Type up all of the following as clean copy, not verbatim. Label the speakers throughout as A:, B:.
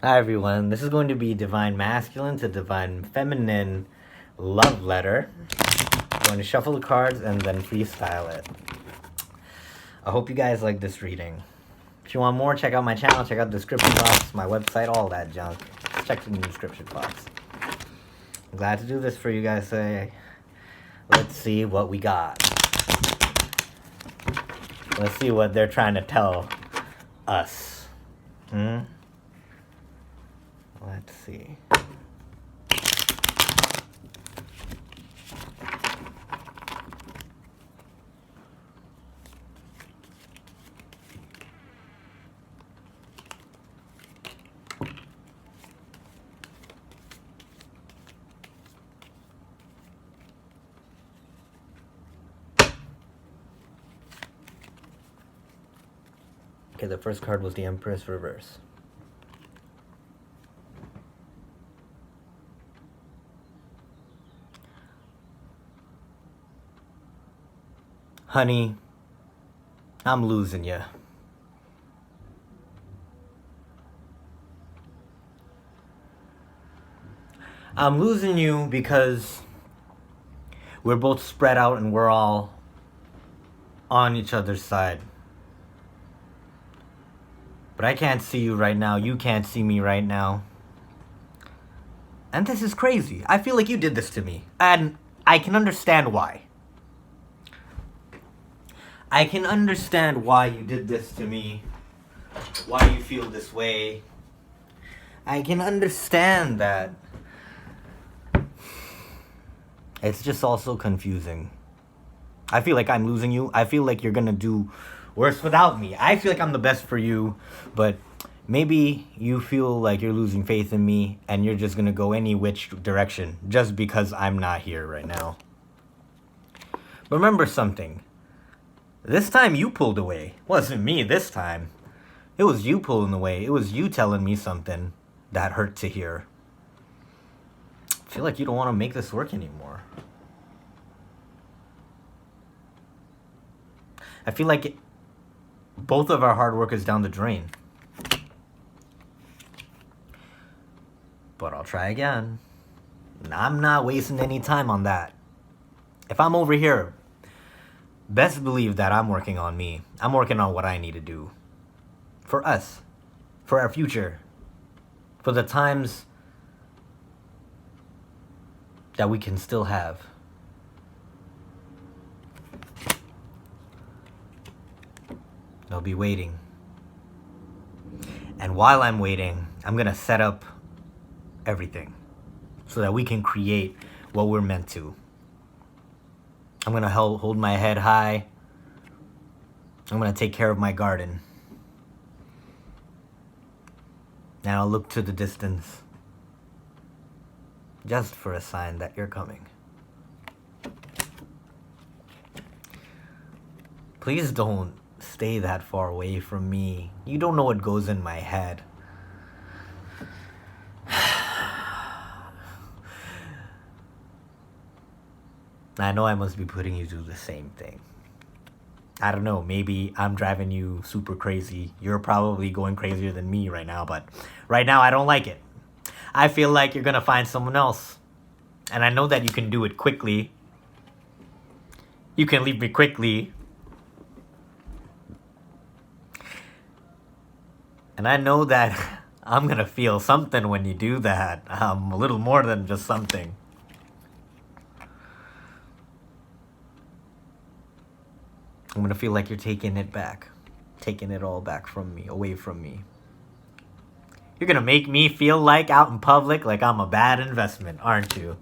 A: Hi everyone, this is going to be Divine Masculine to Divine Feminine Love Letter. I'm going to shuffle the cards and then freestyle it. I hope you guys like this reading. If you want more, check out my channel, check out the description box, my website, all that junk. Check the description box. I'm glad to do this for you guys today. Let's see what we got. Let's see what they're trying to tell us. Let's see. Okay, the first card was the Empress reverse. Honey, I'm losing you. I'm losing you because we're both spread out and we're all on each other's side. But I can't see you right now. You can't see me right now. And this is crazy. I feel like you did this to me. And I can understand why. I can understand why you did this to me. Why you feel this way. I can understand that. It's just also confusing. I feel like I'm losing you. I feel like you're gonna do worse without me. I feel like I'm the best for you, but maybe you feel like you're losing faith in me and you're just gonna go any which direction just because I'm not here right now. But remember something. This time you pulled away. It wasn't me this time. It was you pulling away. It was you telling me something that hurt to hear. I feel like you don't want to make this work anymore. I feel like both of our hard work is down the drain. But I'll try again. I'm not wasting any time on that. If I'm over here, best believe that I'm working on me. I'm working on what I need to do. For us. For our future. For the times that we can still have. I'll be waiting. And while I'm waiting, I'm gonna set up everything so that we can create what we're meant to. I'm gonna hold my head high. I'm gonna take care of my garden. And I'll look to the distance just for a sign that you're coming. Please don't stay that far away from me. You don't know what goes in my head. I know I must be putting you through the same thing. I don't know, maybe I'm driving you super crazy. You're probably going crazier than me right now, but right now I don't like it. I feel like you're gonna find someone else. And I know that you can do it quickly. You can leave me quickly. And I know that I'm gonna feel something when you do that. A little more than just something. I'm gonna feel like you're taking it back. Taking it all back from me, away from me. You're gonna make me feel like out in public like I'm a bad investment, aren't you?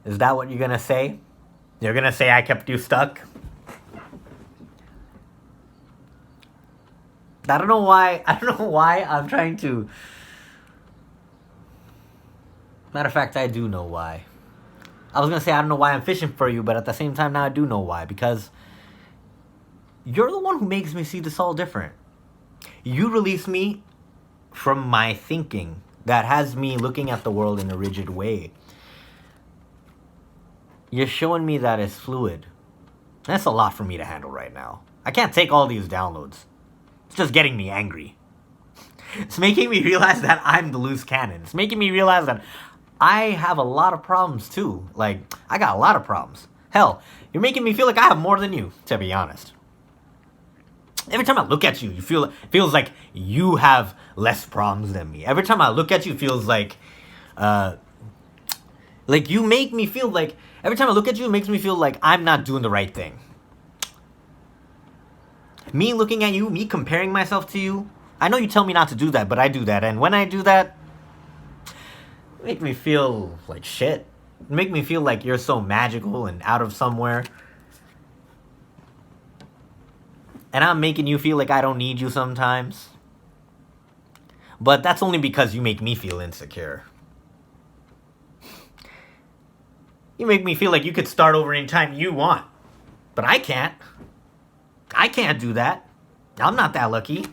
A: Is that what you're gonna say? You're gonna say I kept you stuck? I don't know why I'm trying to... Matter of fact, I do know why. I was gonna say I don't know why I'm fishing for you, but at the same time now I do know why. Because you're the one who makes me see this all different. You release me from my thinking that has me looking at the world in a rigid way. You're showing me that it's fluid. That's a lot for me to handle right now. I can't take all these downloads. It's just getting me angry. It's making me realize that I'm the loose cannon. It's making me realize that I have a lot of problems too. Like, I got a lot of problems. Hell, you're making me feel like I have more than you, to be honest. Every time I look at you, it feels like you have less problems than me. Every time I look at you, it feels like you make me feel like, every time I look at you, it makes me feel like I'm not doing the right thing. Me looking at you, me comparing myself to you, I know you tell me not to do that, but I do that. And when I do that, it makes me feel like shit. It makes me feel like you're so magical and out of somewhere. And I'm making you feel like I don't need you sometimes. But that's only because you make me feel insecure. You make me feel like you could start over anytime you want. But I can't. I can't do that. I'm not that lucky.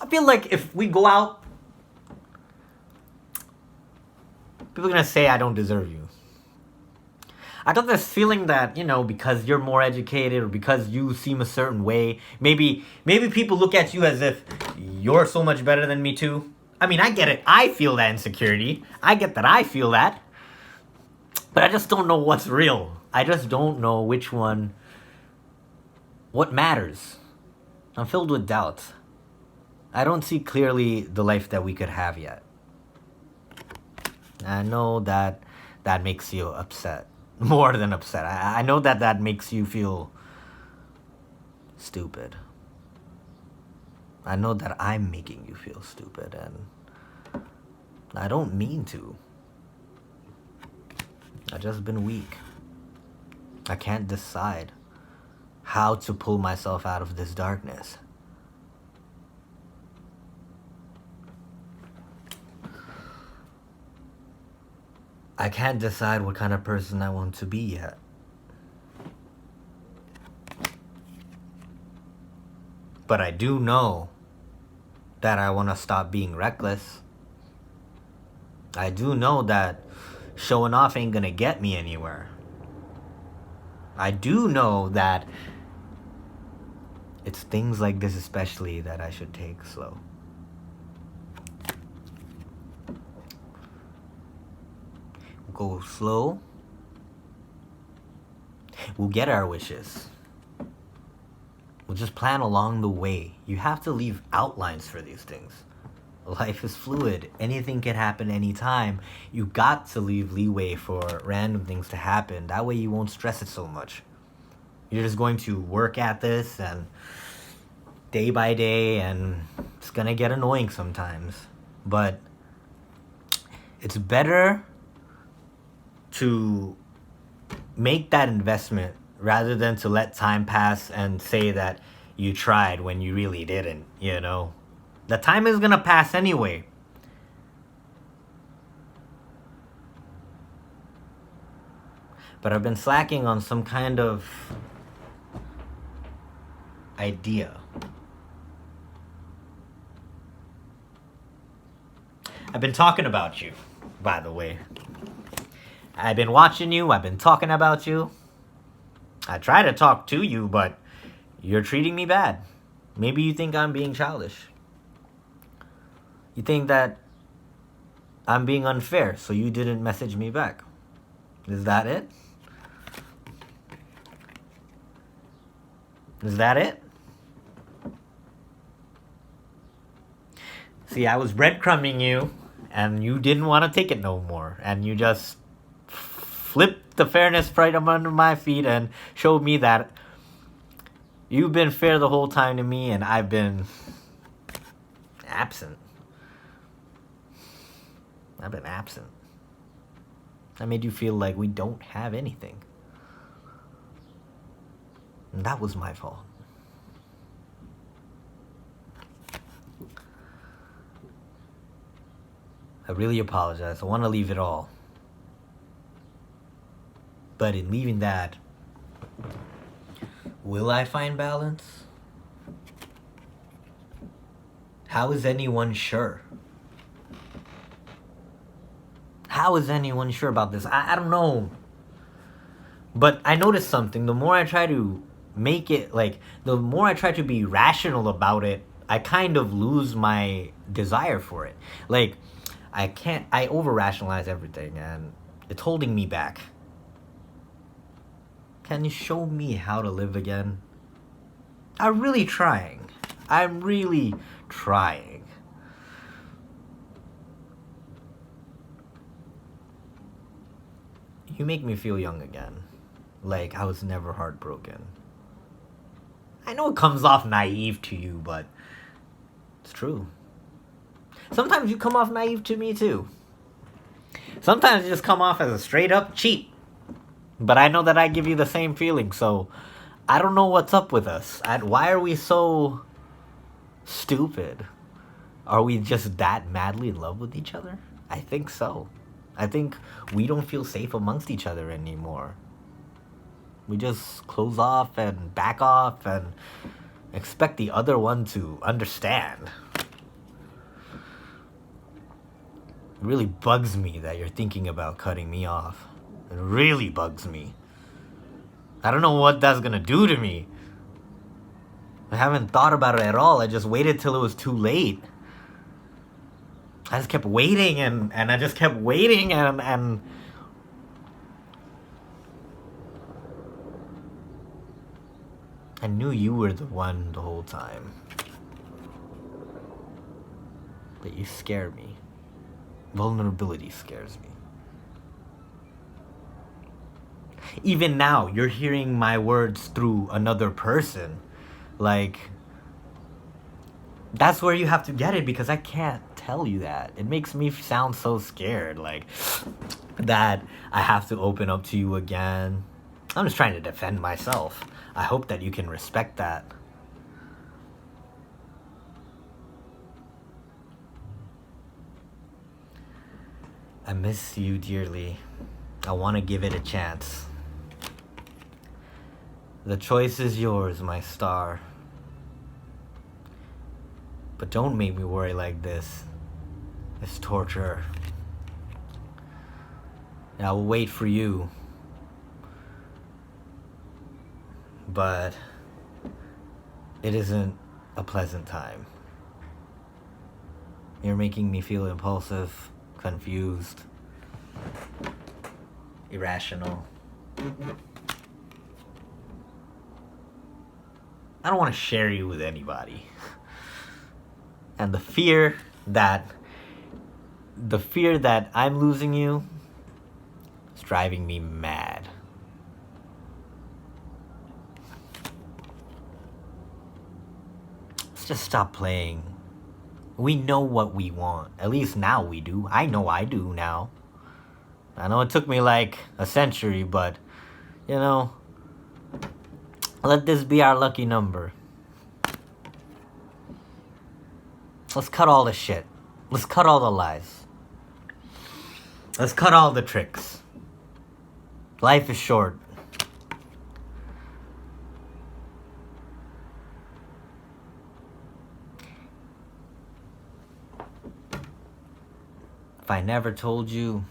A: I feel like if we go out, people are going to say I don't deserve you. I got this feeling that, you know, because you're more educated or because you seem a certain way, maybe people look at you as if you're so much better than me too. I mean, I get it. I feel that insecurity. I get that I feel that. But I just don't know what's real. I just don't know which one, what matters. I'm filled with doubts. I don't see clearly the life that we could have yet. I know that makes you upset. More than upset. I know that makes you feel stupid. I know that I'm making you feel stupid, and I don't mean to. I've just been weak. I can't decide how to pull myself out of this darkness. I can't decide what kind of person I want to be yet. But I do know that I want to stop being reckless. I do know that showing off ain't gonna get me anywhere. I do know that it's things like this especially that I should take slow. Go slow. We'll get our wishes. We'll just plan along the way. You have to leave outlines for these things. Life is fluid. Anything can happen anytime. You got to leave leeway for random things to happen. That way you won't stress it so much. You're just going to work at this and day by day, and it's gonna get annoying sometimes. But it's better to make that investment rather than to let time pass and say that you tried when you really didn't, you know? The time is gonna pass anyway. But I've been slacking on some kind of idea. I've been talking about you, by the way. I've been watching you, I've been talking about you. I try to talk to you, but you're treating me bad. Maybe you think I'm being childish. You think that I'm being unfair, so you didn't message me back. Is that it? Is that it? See, I was breadcrumbing you, and you didn't want to take it no more, and you just flipped the fairness right under my feet and showed me that you've been fair the whole time to me, and I've been absent. I've been absent. I made you feel like we don't have anything. And that was my fault. I really apologize. I want to leave it all. But in leaving that, will I find balance? How is anyone sure? How is anyone sure about this? I don't know. But I noticed something. The more I try to make it, like, the more I try to be rational about it, I kind of lose my desire for it. Like, I over rationalize everything, and it's holding me back. Can you show me how to live again? I'm really trying. I'm really trying. You make me feel young again. Like I was never heartbroken. I know it comes off naive to you, but it's true. Sometimes you come off naive to me too. Sometimes you just come off as a straight up cheat. But I know that I give you the same feeling, so I don't know what's up with us. Why are we so stupid? Are we just that madly in love with each other? I think so. I think we don't feel safe amongst each other anymore. We just close off and back off and expect the other one to understand. It really bugs me that you're thinking about cutting me off. It really bugs me. I don't know what that's gonna do to me. I haven't thought about it at all. I just waited till it was too late. I just kept waiting and I just kept waiting and I knew you were the one the whole time. But you scare me. Vulnerability scares me. Even now, you're hearing my words through another person. Like, that's where you have to get it, because I can't tell you that. It makes me sound so scared, like, that I have to open up to you again. I'm just trying to defend myself. I hope that you can respect that. I miss you dearly. I want to give it a chance. The choice is yours, my star. But don't make me worry like this. It's torture. And I will wait for you. But it isn't a pleasant time. You're making me feel impulsive, confused, irrational. I don't want to share you with anybody. And the fear that I'm losing you is driving me mad. Let's just stop playing. We know what we want. At least now we do. I know I do now. I know it took me like a century, but, you know, let this be our lucky number. Let's cut all the shit. Let's cut all the lies. Let's cut all the tricks. Life is short. If I never told you,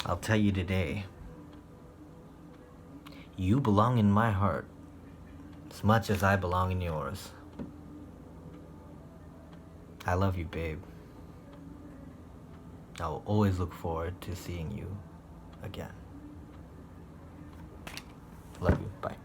A: I'll tell you today. You belong in my heart as much as I belong in yours. I love you, babe. I will always look forward to seeing you again. Love you. Bye.